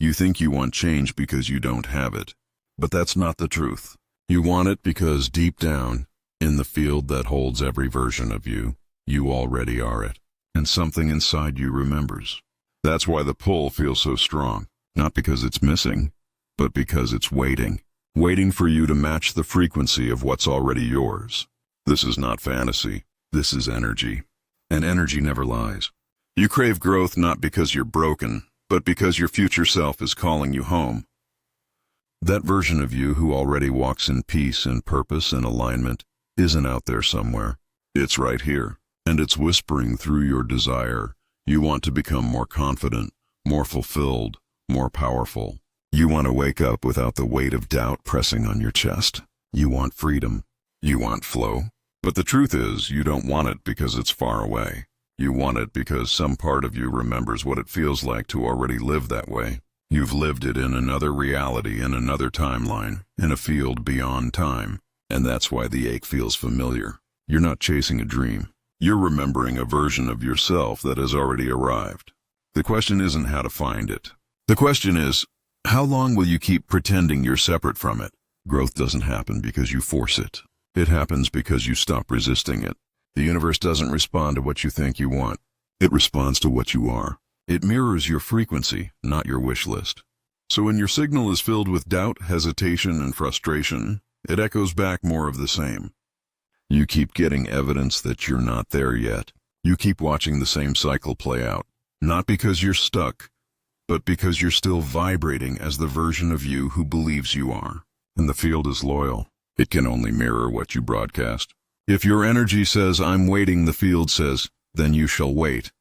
You think you want change because you don't have it. But that's not the truth. You want it because deep down, in the field that holds every version of you, you already are it. And something inside you remembers. That's why the pull feels so strong. Not because it's missing, but because it's waiting. Waiting for you to match the frequency of what's already yours. This is not fantasy. This is energy. And energy never lies. You crave growth not because you're broken, but because your future self is calling you home. That version of you who already walks in peace and purpose and alignment isn't out there somewhere. It's right here, and it's whispering through your desire. You want to become more confident, more fulfilled, more powerful. You want to wake up without the weight of doubt pressing on your chest. You want freedom. You want flow. But the truth is, you don't want it because it's far away. You want it because some part of you remembers what it feels like to already live that way. You've lived it in another reality, in another timeline, in a field beyond time. And that's why the ache feels familiar. You're not chasing a dream. You're remembering a version of yourself that has already arrived. The question isn't how to find it. The question is, how long will you keep pretending you're separate from it? Growth doesn't happen because you force it. It happens because you stop resisting it. The universe doesn't respond to what you think you want. It responds to what you are. It mirrors your frequency, not your wish list. So when your signal is filled with doubt, hesitation, and frustration, it echoes back more of the same. You keep getting evidence that you're not there yet. You keep watching the same cycle play out. Not because you're stuck, but because you're still vibrating as the version of you who believes you are. And the field is loyal. It can only mirror what you broadcast. If your energy says, "I'm waiting," the field says, "Then you shall wait."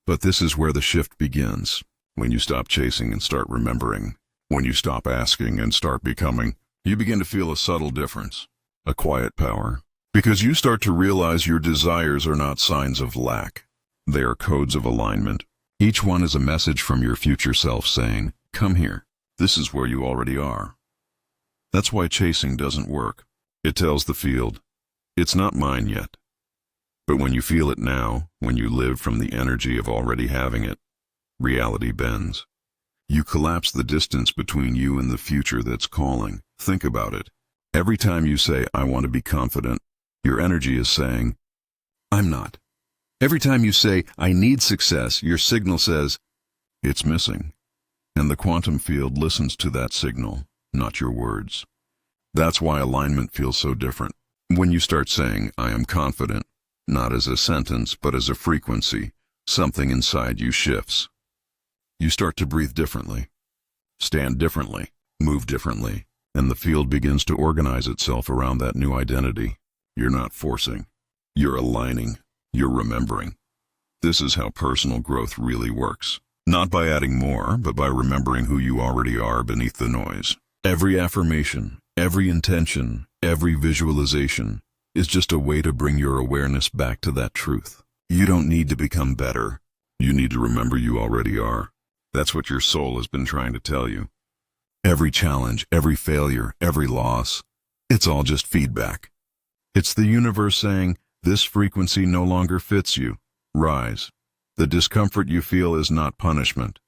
But this is where the shift begins. When you stop chasing and start remembering. When you stop asking and start becoming, you begin to feel a subtle difference. A quiet power. Because you start to realize your desires are not signs of lack. They are codes of alignment. Each one is a message from your future self saying, "Come here. This is where you already are." That's why chasing doesn't work. It tells the field, it's not mine yet. But when you feel it now, when you live from the energy of already having it, reality bends. You collapse the distance between you and the future that's calling. Think about it. Every time you say, "I want to be confident," your energy is saying, "I'm not." Every time you say, "I need success," your signal says, "It's missing." And the quantum field listens to that signal, not your words. That's why alignment feels so different. When you start saying, "I am confident," not as a sentence, but as a frequency, something inside you shifts. You start to breathe differently, stand differently, move differently, and the field begins to organize itself around that new identity. You're not forcing. You're aligning. You're remembering. This is how personal growth really works. Not by adding more, but by remembering who you already are beneath the noise. Every affirmation, every intention, every visualization is just a way to bring your awareness back to that truth. You don't need to become better. You need to remember you already are. That's what your soul has been trying to tell you. Every challenge, every failure, every loss, it's all just feedback. It's the universe saying, "This frequency no longer fits you. Rise." The discomfort you feel is not punishment.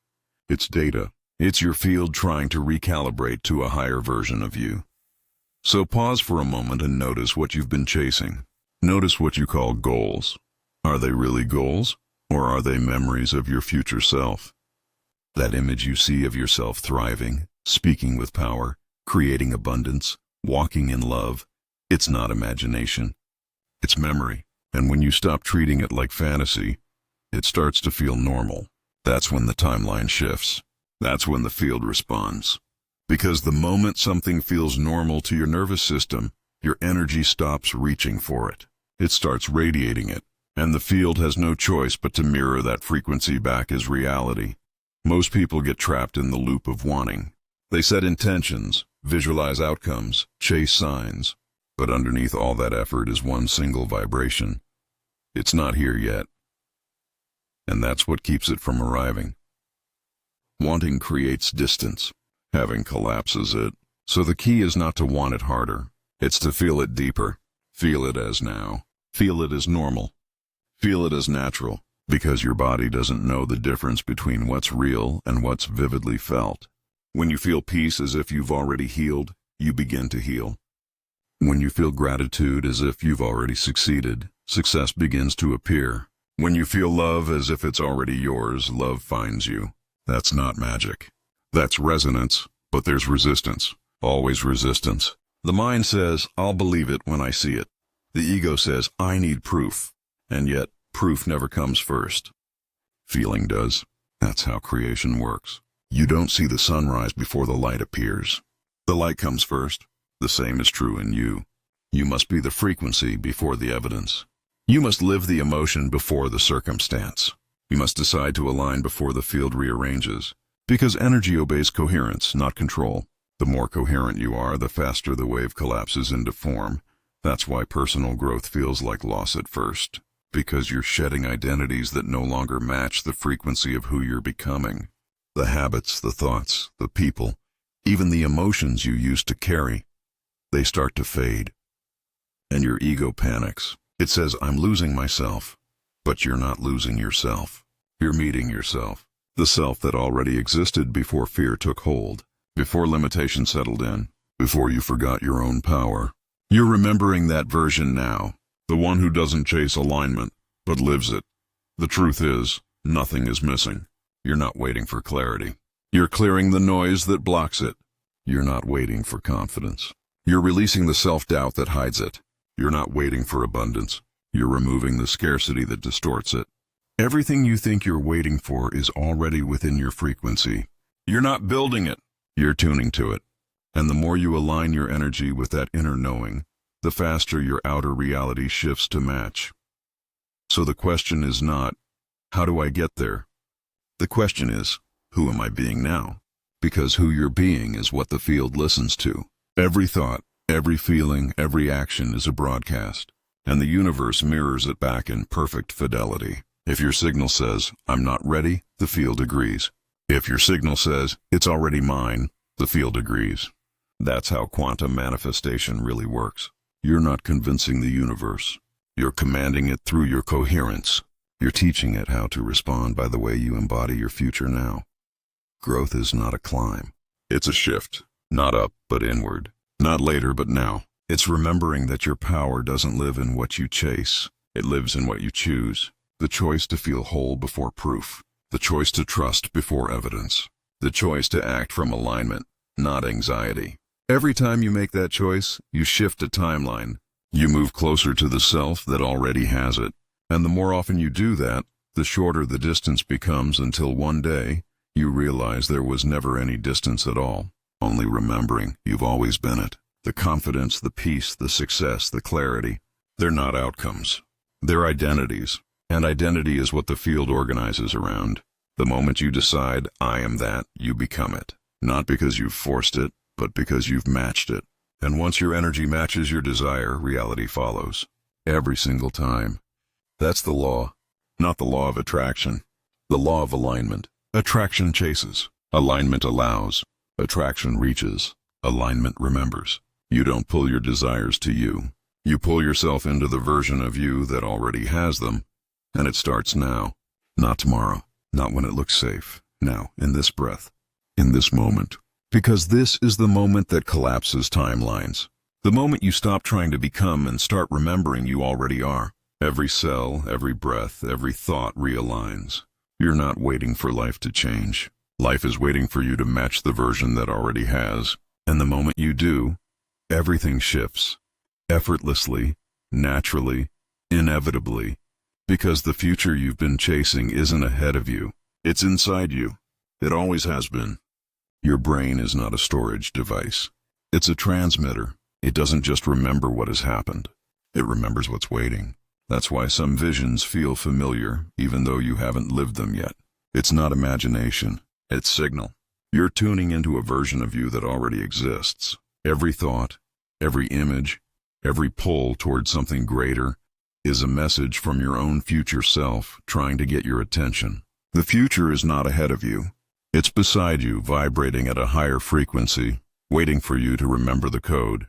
It's data. It's your field trying to recalibrate to a higher version of you. So pause for a moment and notice what you've been chasing. Notice what you call goals. Are they really goals, or are they memories of your future self? That image you see of yourself thriving, speaking with power, creating abundance, walking in love, it's not imagination. It's memory. And when you stop treating it like fantasy, it starts to feel normal. That's when the timeline shifts. That's when the field responds. Because the moment something feels normal to your nervous system, your energy stops reaching for it. It starts radiating it. And the field has no choice but to mirror that frequency back as reality. Most people get trapped in the loop of wanting. They set intentions, visualize outcomes, chase signs. But underneath all that effort is one single vibration. It's not here yet. And that's what keeps it from arriving. Wanting creates distance. Having collapses it. So the key is not to want it harder. It's to feel it deeper. Feel it as now. Feel it as normal. Feel it as natural. Because your body doesn't know the difference between what's real and what's vividly felt. When you feel peace as if you've already healed, you begin to heal. When you feel gratitude as if you've already succeeded, success begins to appear. When you feel love as if it's already yours, love finds you. That's not magic. That's resonance, but there's resistance. Always resistance. The mind says, I'll believe it when I see it. The ego says, I need proof. And yet, proof never comes first. Feeling does. That's how creation works. You don't see the sunrise before the light appears. The light comes first. The same is true in you. You must be the frequency before the evidence. You must live the emotion before the circumstance. You must decide to align before the field rearranges. Because energy obeys coherence, not control. The more coherent you are, the faster the wave collapses into form. That's why personal growth feels like loss at first. Because you're shedding identities that no longer match the frequency of who you're becoming. The habits, the thoughts, the people, even the emotions you used to carry, they start to fade. And your ego panics. It says, I'm losing myself. But you're not losing yourself. You're meeting yourself. The self that already existed before fear took hold, before limitation settled in, before you forgot your own power. You're remembering that version now, the one who doesn't chase alignment, but lives it. The truth is, nothing is missing. You're not waiting for clarity. You're clearing the noise that blocks it. You're not waiting for confidence. You're releasing the self-doubt that hides it. You're not waiting for abundance. You're removing the scarcity that distorts it. Everything you think you're waiting for is already within your frequency. You're not building it. You're tuning to it. And the more you align your energy with that inner knowing, the faster your outer reality shifts to match. So the question is not, how do I get there? The question is, who am I being now? Because who you're being is what the field listens to. Every thought, every feeling, every action is a broadcast, and the universe mirrors it back in perfect fidelity. If your signal says, I'm not ready, the field agrees. If your signal says, it's already mine, the field agrees. That's how quantum manifestation really works. You're not convincing the universe. You're commanding it through your coherence. You're teaching it how to respond by the way you embody your future now. Growth is not a climb. It's a shift. Not up, but inward. Not later, but now. It's remembering that your power doesn't live in what you chase. It lives in what you choose. The choice to feel whole before proof. The choice to trust before evidence. The choice to act from alignment, not anxiety. Every time you make that choice, you shift a timeline. You move closer to the self that already has it. And the more often you do that, the shorter the distance becomes until one day, you realize there was never any distance at all. Only remembering you've always been it. The confidence, the peace, the success, the clarity, they're not outcomes. They're identities. And identity is what the field organizes around. The moment you decide, I am that, you become it. Not because you've forced it, but because you've matched it. And once your energy matches your desire, reality follows. Every single time. That's the law. Not the law of attraction. The law of alignment. Attraction chases. Alignment allows. Attraction reaches. Alignment remembers. You don't pull your desires to you. You pull yourself into the version of you that already has them. And it starts now. Not tomorrow. Not when it looks safe. Now, in this breath. In this moment. Because this is the moment that collapses timelines. The moment you stop trying to become and start remembering you already are. Every cell, every breath, every thought realigns. You're not waiting for life to change. Life is waiting for you to match the version that already has. And the moment you do, everything shifts. Effortlessly, naturally, inevitably. Because the future you've been chasing isn't ahead of you. It's inside you. It always has been. Your brain is not a storage device. It's a transmitter. It doesn't just remember what has happened. It remembers what's waiting. That's why some visions feel familiar, even though you haven't lived them yet. It's not imagination. It's signal. You're tuning into a version of you that already exists. Every thought, every image, every pull toward something greater is a message from your own future self trying to get your attention. The future is not ahead of you. It's beside you, vibrating at a higher frequency, waiting for you to remember the code.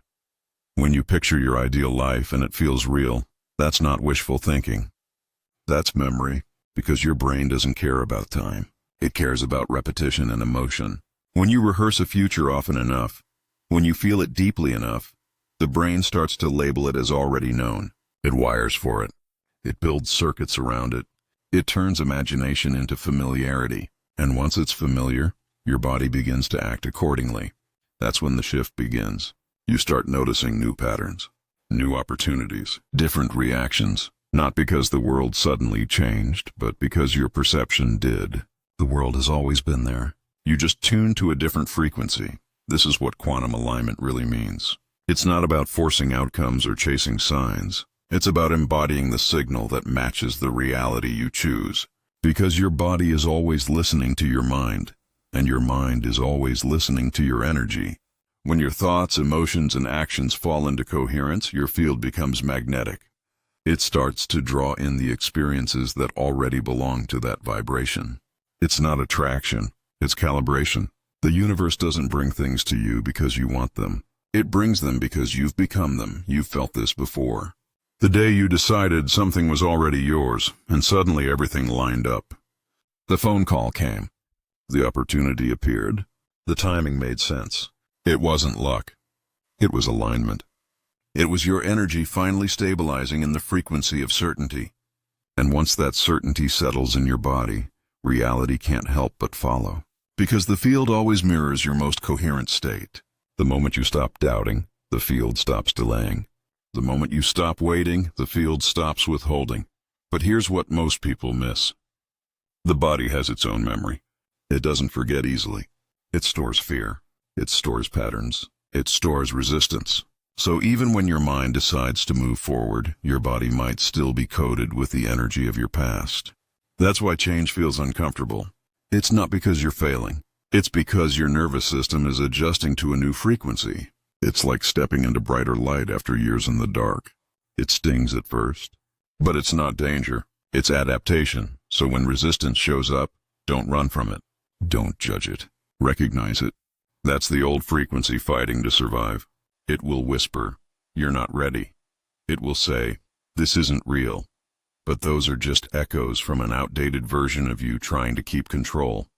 When you picture your ideal life and it feels real, that's not wishful thinking. That's memory, because your brain doesn't care about time. It cares about repetition and emotion. When you rehearse a future often enough, when you feel it deeply enough, the brain starts to label it as already known. It wires for it. It builds circuits around it. It turns imagination into familiarity. And once it's familiar, your body begins to act accordingly. That's when the shift begins. You start noticing new patterns, new opportunities, different reactions. Not because the world suddenly changed, but because your perception did. The world has always been there. You just tune to a different frequency. This is what quantum alignment really means. It's not about forcing outcomes or chasing signs. It's about embodying the signal that matches the reality you choose. Because your body is always listening to your mind, and your mind is always listening to your energy. When your thoughts, emotions, and actions fall into coherence, your field becomes magnetic. It starts to draw in the experiences that already belong to that vibration. It's not attraction, it's calibration. The universe doesn't bring things to you because you want them. It brings them because you've become them. You've felt this before. The day you decided something was already yours, and suddenly everything lined up. The phone call came. The opportunity appeared. The timing made sense. It wasn't luck. It was alignment. It was your energy finally stabilizing in the frequency of certainty. And once that certainty settles in your body, reality can't help but follow. Because the field always mirrors your most coherent state. The moment you stop doubting, the field stops delaying. The moment you stop waiting, the field stops withholding. But here's what most people miss. The body has its own memory. It doesn't forget easily. It stores fear. It stores patterns. It stores resistance. So even when your mind decides to move forward, your body might still be coded with the energy of your past. That's why change feels uncomfortable. It's not because you're failing. It's because your nervous system is adjusting to a new frequency. It's like stepping into brighter light after years in the dark. It stings at first. But it's not danger. It's adaptation. So when resistance shows up, don't run from it. Don't judge it. Recognize it. That's the old frequency fighting to survive. It will whisper, "You're not ready." It will say, "This isn't real." But those are just echoes from an outdated version of you trying to keep control.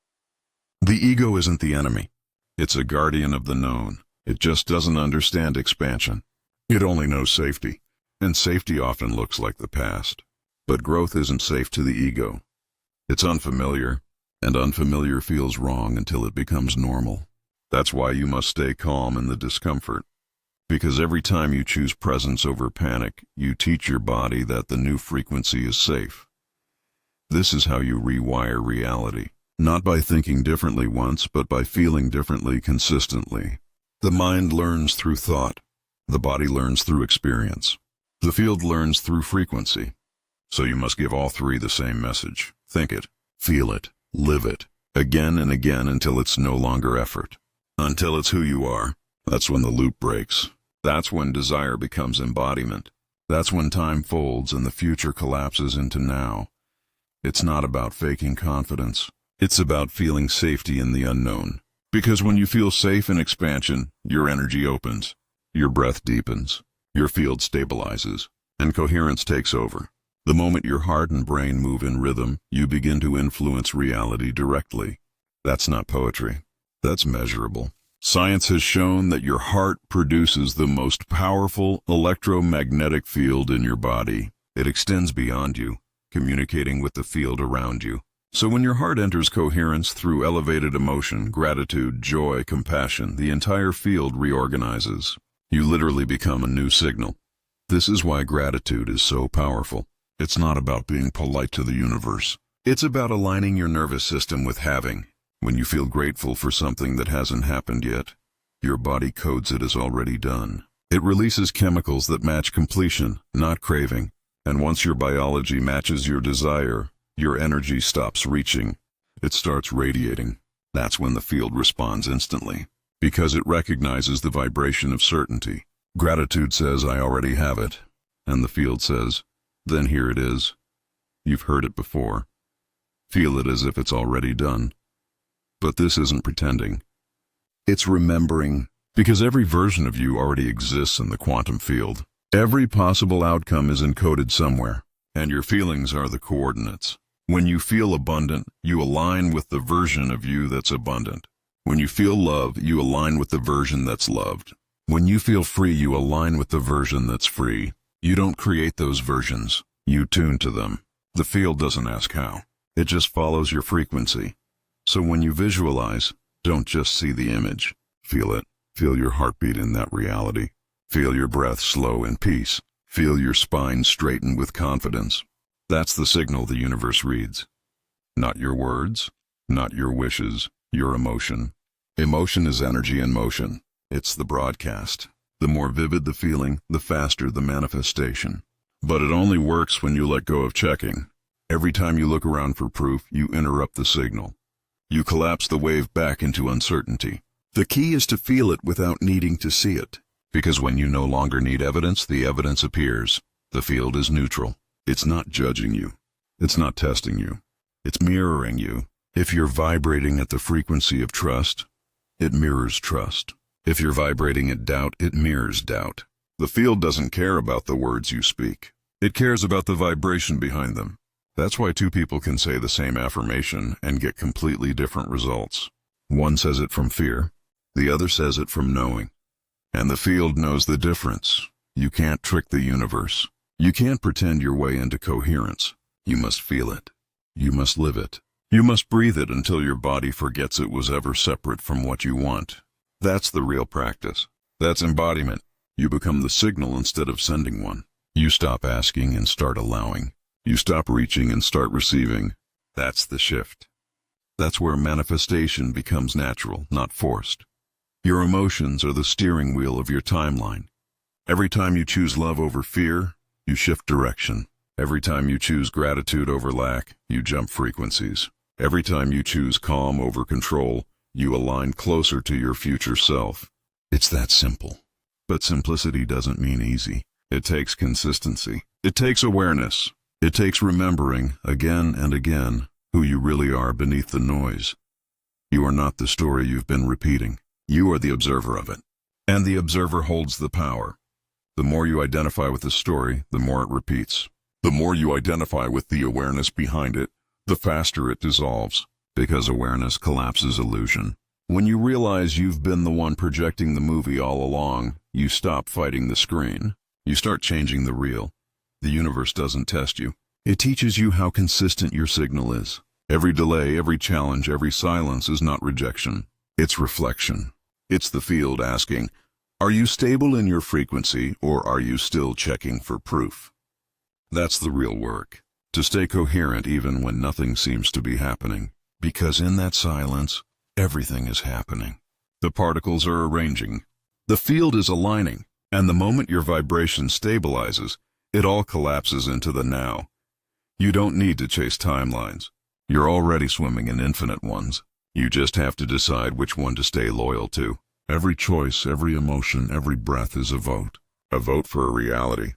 The ego isn't the enemy. It's a guardian of the known. It just doesn't understand expansion. It only knows safety. And safety often looks like the past. But growth isn't safe to the ego. It's unfamiliar, and unfamiliar feels wrong until it becomes normal. That's why you must stay calm in the discomfort. Because every time you choose presence over panic, you teach your body that the new frequency is safe. This is how you rewire reality. Not by thinking differently once, but by feeling differently consistently. The mind learns through thought. The body learns through experience. The field learns through frequency. So you must give all three the same message. Think it, feel it, live it, again and again until it's no longer effort. Until it's who you are. That's when the loop breaks. That's when desire becomes embodiment. That's when time folds and the future collapses into now. It's not about faking confidence. It's about feeling safety in the unknown. Because when you feel safe in expansion, your energy opens, your breath deepens, your field stabilizes, and coherence takes over. The moment your heart and brain move in rhythm, you begin to influence reality directly. That's not poetry. That's measurable. Science has shown that your heart produces the most powerful electromagnetic field in your body. It extends beyond you, communicating with the field around you. So when your heart enters coherence through elevated emotion, gratitude, joy, compassion, the entire field reorganizes. You literally become a new signal. This is why gratitude is so powerful. It's not about being polite to the universe. It's about aligning your nervous system with having. When you feel grateful for something that hasn't happened yet, your body codes it as already done. It releases chemicals that match completion, not craving. And once your biology matches your desire, your energy stops reaching. It starts radiating. That's when the field responds instantly, because it recognizes the vibration of certainty. Gratitude says, "I already have it." And the field says, "Then here it is. You've heard it before. Feel it as if it's already done." But this isn't pretending. It's remembering, because every version of you already exists in the quantum field. Every possible outcome is encoded somewhere, and your feelings are the coordinates. When you feel abundant, you align with the version of you that's abundant. When you feel love, you align with the version that's loved. When you feel free, you align with the version that's free. You don't create those versions. You tune to them. The field doesn't ask how. It just follows your frequency. So when you visualize, don't just see the image. Feel it. Feel your heartbeat in that reality. Feel your breath slow in peace. Feel your spine straighten with confidence. That's the signal the universe reads. Not your words, not your wishes, your emotion. Emotion is energy in motion. It's the broadcast. The more vivid the feeling, the faster the manifestation. But it only works when you let go of checking. Every time you look around for proof, you interrupt the signal. You collapse the wave back into uncertainty. The key is to feel it without needing to see it. Because when you no longer need evidence, the evidence appears. The field is neutral. It's not judging you. It's not testing you. It's mirroring you. If you're vibrating at the frequency of trust, it mirrors trust. If you're vibrating at doubt, it mirrors doubt. The field doesn't care about the words you speak. It cares about the vibration behind them. That's why two people can say the same affirmation and get completely different results. One says it from fear. The other says it from knowing. And the field knows the difference. You can't trick the universe. You can't pretend your way into coherence. You must feel it. You must live it. You must breathe it until your body forgets it was ever separate from what you want. That's the real practice. That's embodiment. You become the signal instead of sending one. You stop asking and start allowing. You stop reaching and start receiving. That's the shift. That's where manifestation becomes natural, not forced. Your emotions are the steering wheel of your timeline. Every time you choose love over fear, you shift direction. Every time you choose gratitude over lack, you jump frequencies. Every time you choose calm over control, you align closer to your future self. It's that simple. But simplicity doesn't mean easy. It takes consistency. It takes awareness. It takes remembering, again and again, who you really are beneath the noise. You are not the story you've been repeating. You are the observer of it. And the observer holds the power. The more you identify with the story, the more it repeats. The more you identify with the awareness behind it, the faster it dissolves, because awareness collapses illusion. When you realize you've been the one projecting the movie all along, you stop fighting the screen. You start changing the reel. The universe doesn't test you. It teaches you how consistent your signal is. Every delay, every challenge, every silence is not rejection. It's reflection. It's the field asking, are you stable in your frequency, or are you still checking for proof? That's the real work. To stay coherent even when nothing seems to be happening. Because in that silence, everything is happening. The particles are arranging. The field is aligning. And the moment your vibration stabilizes, it all collapses into the now. You don't need to chase timelines. You're already swimming in infinite ones. You just have to decide which one to stay loyal to. Every choice, every emotion, every breath is a vote. A vote for a reality.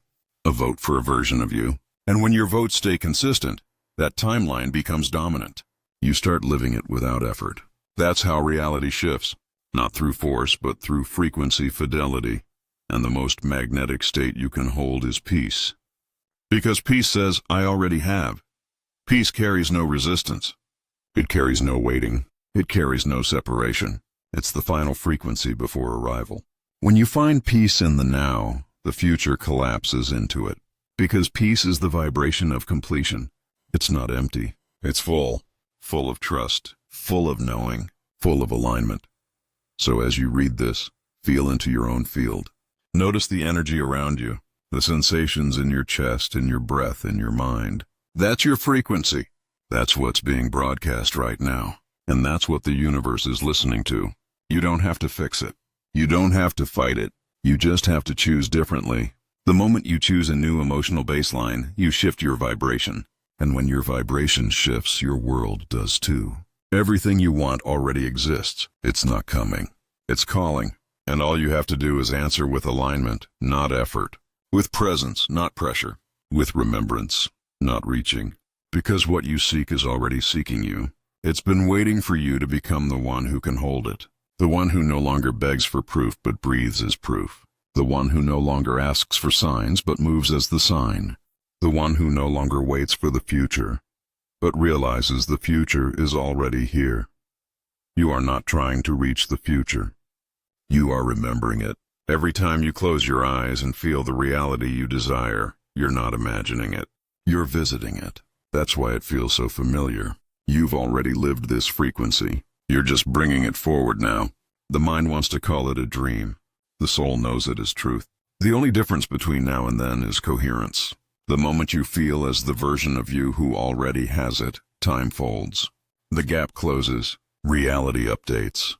A vote for a version of you. And when your votes stay consistent, that timeline becomes dominant. You start living it without effort. That's how reality shifts. Not through force, but through frequency fidelity. And the most magnetic state you can hold is peace. Because peace says, I already have. Peace carries no resistance. It carries no waiting. It carries no separation. It's the final frequency before arrival. When you find peace in the now, the future collapses into it. Because peace is the vibration of completion. It's not empty. It's full. Full of trust. Full of knowing. Full of alignment. So as you read this, feel into your own field. Notice the energy around you. The sensations in your chest, in your breath, in your mind. That's your frequency. That's what's being broadcast right now. And that's what the universe is listening to. You don't have to fix it. You don't have to fight it. You just have to choose differently. The moment you choose a new emotional baseline, you shift your vibration. And when your vibration shifts, your world does too. Everything you want already exists. It's not coming. It's calling. And all you have to do is answer with alignment, not effort. With presence, not pressure. With remembrance, not reaching. Because what you seek is already seeking you. It's been waiting for you to become the one who can hold it. The one who no longer begs for proof but breathes as proof. The one who no longer asks for signs but moves as the sign. The one who no longer waits for the future, but realizes the future is already here. You are not trying to reach the future. You are remembering it. Every time you close your eyes and feel the reality you desire, you're not imagining it. You're visiting it. That's why it feels so familiar. You've already lived this frequency. You're just bringing it forward now. The mind wants to call it a dream. The soul knows it as truth. The only difference between now and then is coherence. The moment you feel as the version of you who already has it, time folds. The gap closes. Reality updates.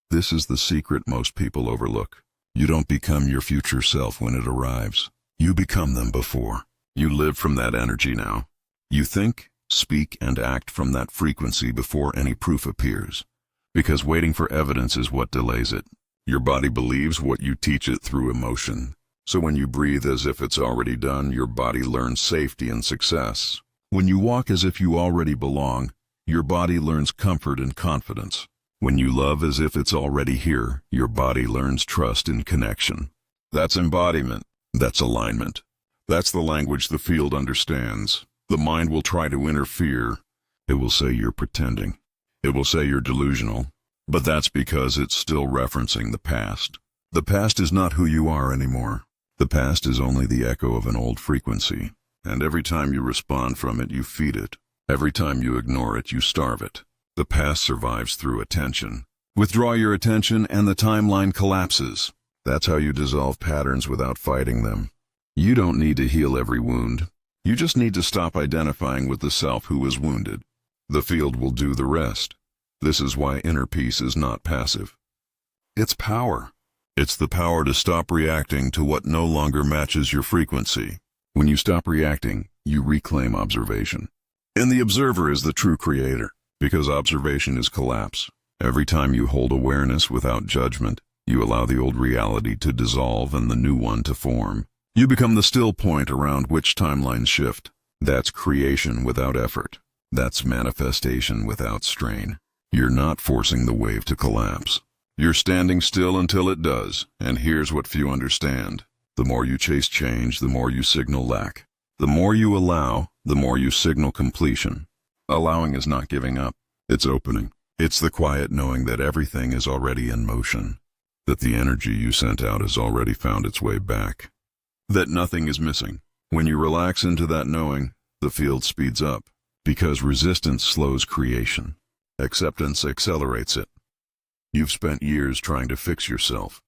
This is the secret most people overlook. You don't become your future self when it arrives. You become them before. You live from that energy now. You think, speak, and act from that frequency before any proof appears. Because waiting for evidence is what delays it. Your body believes what you teach it through emotion. So when you breathe as if it's already done, your body learns safety and success. When you walk as if you already belong, your body learns comfort and confidence. When you love as if it's already here, your body learns trust and connection. That's embodiment. That's alignment. That's the language the field understands. The mind will try to interfere. It will say you're pretending. It will say you're delusional. But that's because it's still referencing the past. The past is not who you are anymore. The past is only the echo of an old frequency. And every time you respond from it, you feed it. Every time you ignore it, you starve it. The past survives through attention. Withdraw your attention and the timeline collapses. That's how you dissolve patterns without fighting them. You don't need to heal every wound. You just need to stop identifying with the self who is wounded. The field will do the rest. This is why inner peace is not passive. It's power. It's the power to stop reacting to what no longer matches your frequency. When you stop reacting, you reclaim observation. And the observer is the true creator. Because observation is collapse. Every time you hold awareness without judgment, you allow the old reality to dissolve and the new one to form. You become the still point around which timelines shift. That's creation without effort. That's manifestation without strain. You're not forcing the wave to collapse. You're standing still until it does, and here's what few understand. The more you chase change, the more you signal lack. The more you allow, the more you signal completion. Allowing is not giving up. It's opening. It's the quiet knowing that everything is already in motion. That the energy you sent out has already found its way back. That nothing is missing. When you relax into that knowing, the field speeds up. Because resistance slows creation. Acceptance accelerates it. You've spent years trying to fix yourself.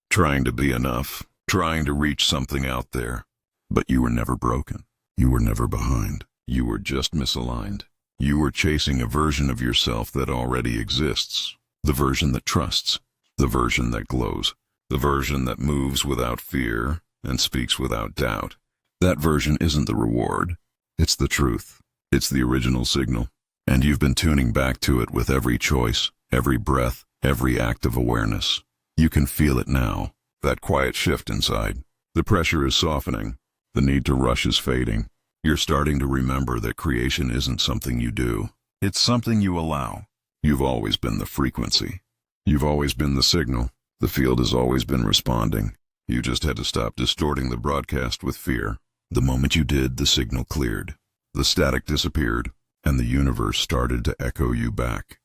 Trying to be enough. Trying to reach something out there. But you were never broken. You were never behind. You were just misaligned. You were chasing a version of yourself that already exists. The version that trusts. The version that glows. The version that moves without fear and speaks without doubt. That version isn't the reward. It's the truth. It's the original signal. And you've been tuning back to it with every choice, every breath, every act of awareness. You can feel it now. That quiet shift inside. The pressure is softening. The need to rush is fading. You're starting to remember that creation isn't something you do. It's something you allow. You've always been the frequency. You've always been the signal. The field has always been responding. You just had to stop distorting the broadcast with fear. The moment you did, the signal cleared. The static disappeared, and the universe started to echo you back.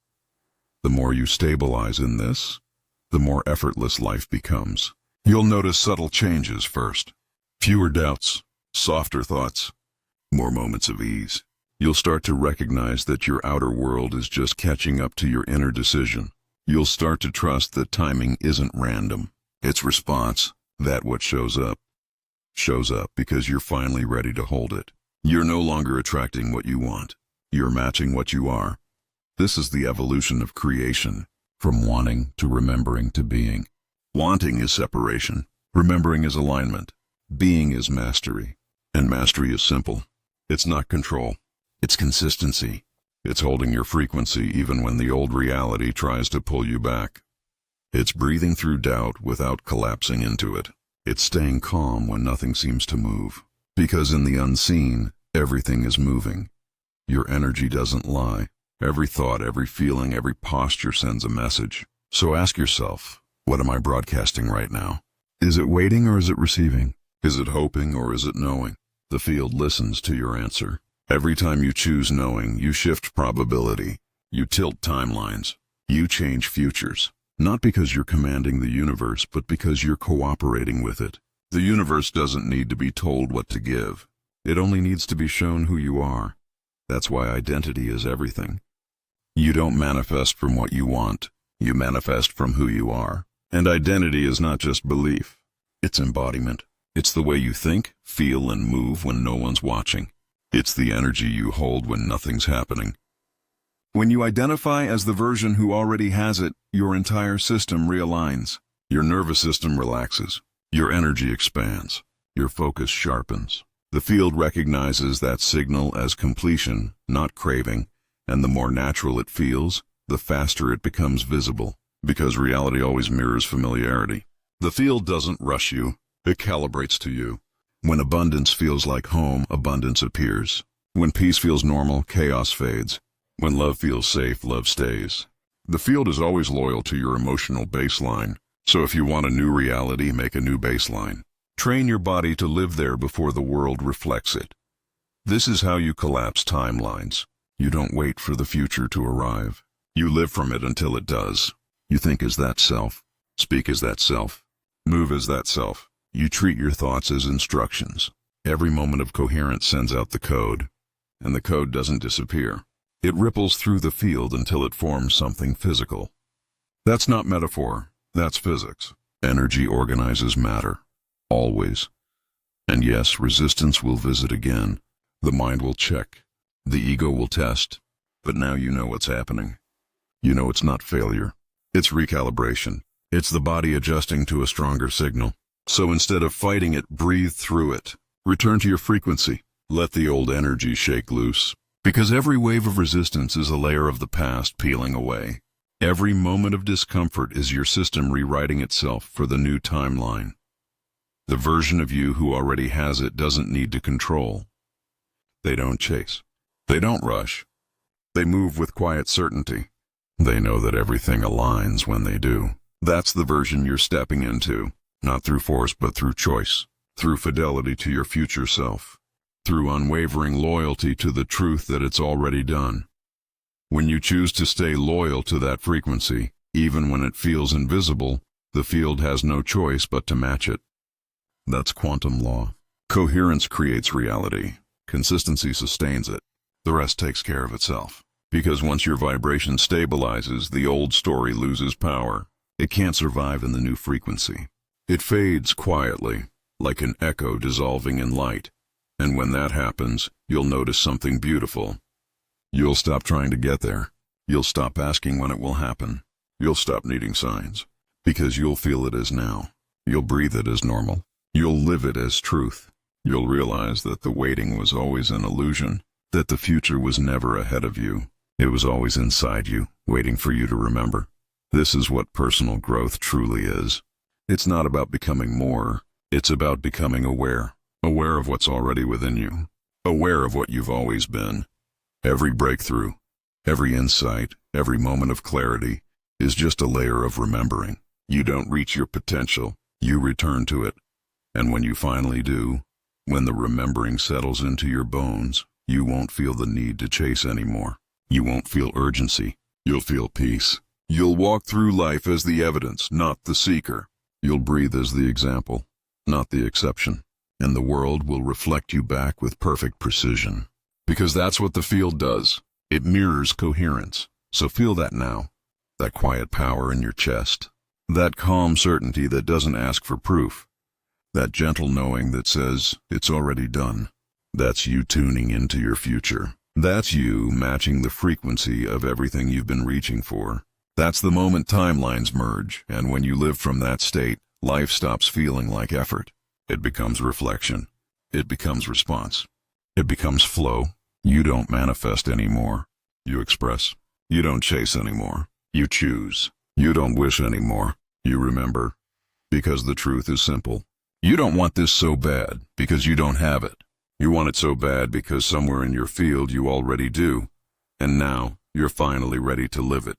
The more you stabilize in this, the more effortless life becomes. You'll notice subtle changes first. Fewer doubts, softer thoughts, more moments of ease. You'll start to recognize that your outer world is just catching up to your inner decision. You'll start to trust that timing isn't random. It's response. That what shows up because you're finally ready to hold it. You're no longer attracting what you want. You're matching what you are. This is the evolution of creation, from wanting to remembering to being. Wanting is separation. Remembering is alignment. Being is mastery. And mastery is simple. It's not control. It's consistency. It's holding your frequency even when the old reality tries to pull you back. It's breathing through doubt without collapsing into it. It's staying calm when nothing seems to move. Because in the unseen, everything is moving. Your energy doesn't lie. Every thought, every feeling, every posture sends a message. So ask yourself, what am I broadcasting right now? Is it waiting or is it receiving? Is it hoping or is it knowing? The field listens to your answer. Every time you choose knowing, you shift probability. You tilt timelines. You change futures, not because you're commanding the universe, but because you're cooperating with it. The universe doesn't need to be told what to give. It only needs to be shown who you are. That's why identity is everything. You don't manifest from what you want. You manifest from who you are. And identity is not just belief. It's embodiment. It's the way you think, feel, and move when no one's watching. It's the energy you hold when nothing's happening. When you identify as the version who already has it, your entire system realigns. Your nervous system relaxes. Your energy expands. Your focus sharpens. The field recognizes that signal as completion, not craving, and the more natural it feels, the faster it becomes visible, because reality always mirrors familiarity. The field doesn't rush you, it calibrates to you. When abundance feels like home, abundance appears. When peace feels normal, chaos fades. When love feels safe, love stays. The field is always loyal to your emotional baseline. So if you want a new reality, make a new baseline. Train your body to live there before the world reflects it. This is how you collapse timelines. You don't wait for the future to arrive. You live from it until it does. You think as that self. Speak as that self. Move as that self. You treat your thoughts as instructions. Every moment of coherence sends out the code, and the code doesn't disappear. It ripples through the field until it forms something physical. That's not metaphor, that's physics. Energy organizes matter, always. And yes, resistance will visit again. The mind will check. The ego will test. But now you know what's happening. You know it's not failure. It's recalibration. It's the body adjusting to a stronger signal. So instead of fighting it, breathe through it. Return to your frequency. Let the old energy shake loose. Because every wave of resistance is a layer of the past peeling away. Every moment of discomfort is your system rewriting itself for the new timeline. The version of you who already has it doesn't need to control. They don't chase. They don't rush. They move with quiet certainty. They know that everything aligns when they do. That's the version you're stepping into, not through force but through choice, through fidelity to your future self, through unwavering loyalty to the truth that it's already done. When you choose to stay loyal to that frequency, even when it feels invisible, the field has no choice but to match it. That's quantum law. Coherence creates reality. Consistency sustains it. The rest takes care of itself. Because once your vibration stabilizes, the old story loses power. It can't survive in the new frequency. It fades quietly, like an echo dissolving in light. And when that happens, you'll notice something beautiful. You'll stop trying to get there. You'll stop asking when it will happen. You'll stop needing signs. Because you'll feel it as now. You'll breathe it as normal. You'll live it as truth. You'll realize that the waiting was always an illusion, that the future was never ahead of you. It was always inside you, waiting for you to remember. This is what personal growth truly is. It's not about becoming more. It's about becoming aware. Aware of what's already within you. Aware of what you've always been. Every breakthrough, every insight, every moment of clarity is just a layer of remembering. You don't reach your potential, you return to it. And when you finally do, when the remembering settles into your bones, you won't feel the need to chase anymore. You won't feel urgency. You'll feel peace. You'll walk through life as the evidence, not the seeker. You'll breathe as the example, not the exception. And the world will reflect you back with perfect precision. Because that's what the field does. It mirrors coherence. So feel that now. That quiet power in your chest. That calm certainty that doesn't ask for proof. That gentle knowing that says, it's already done. That's you tuning into your future. That's you matching the frequency of everything you've been reaching for. That's the moment timelines merge, and when you live from that state, life stops feeling like effort. It becomes reflection. It becomes response. It becomes flow. You don't manifest anymore. You express. You don't chase anymore. You choose. You don't wish anymore. You remember. Because the truth is simple. You don't want this so bad because you don't have it. You want it so bad because somewhere in your field you already do. And now you're finally ready to live it.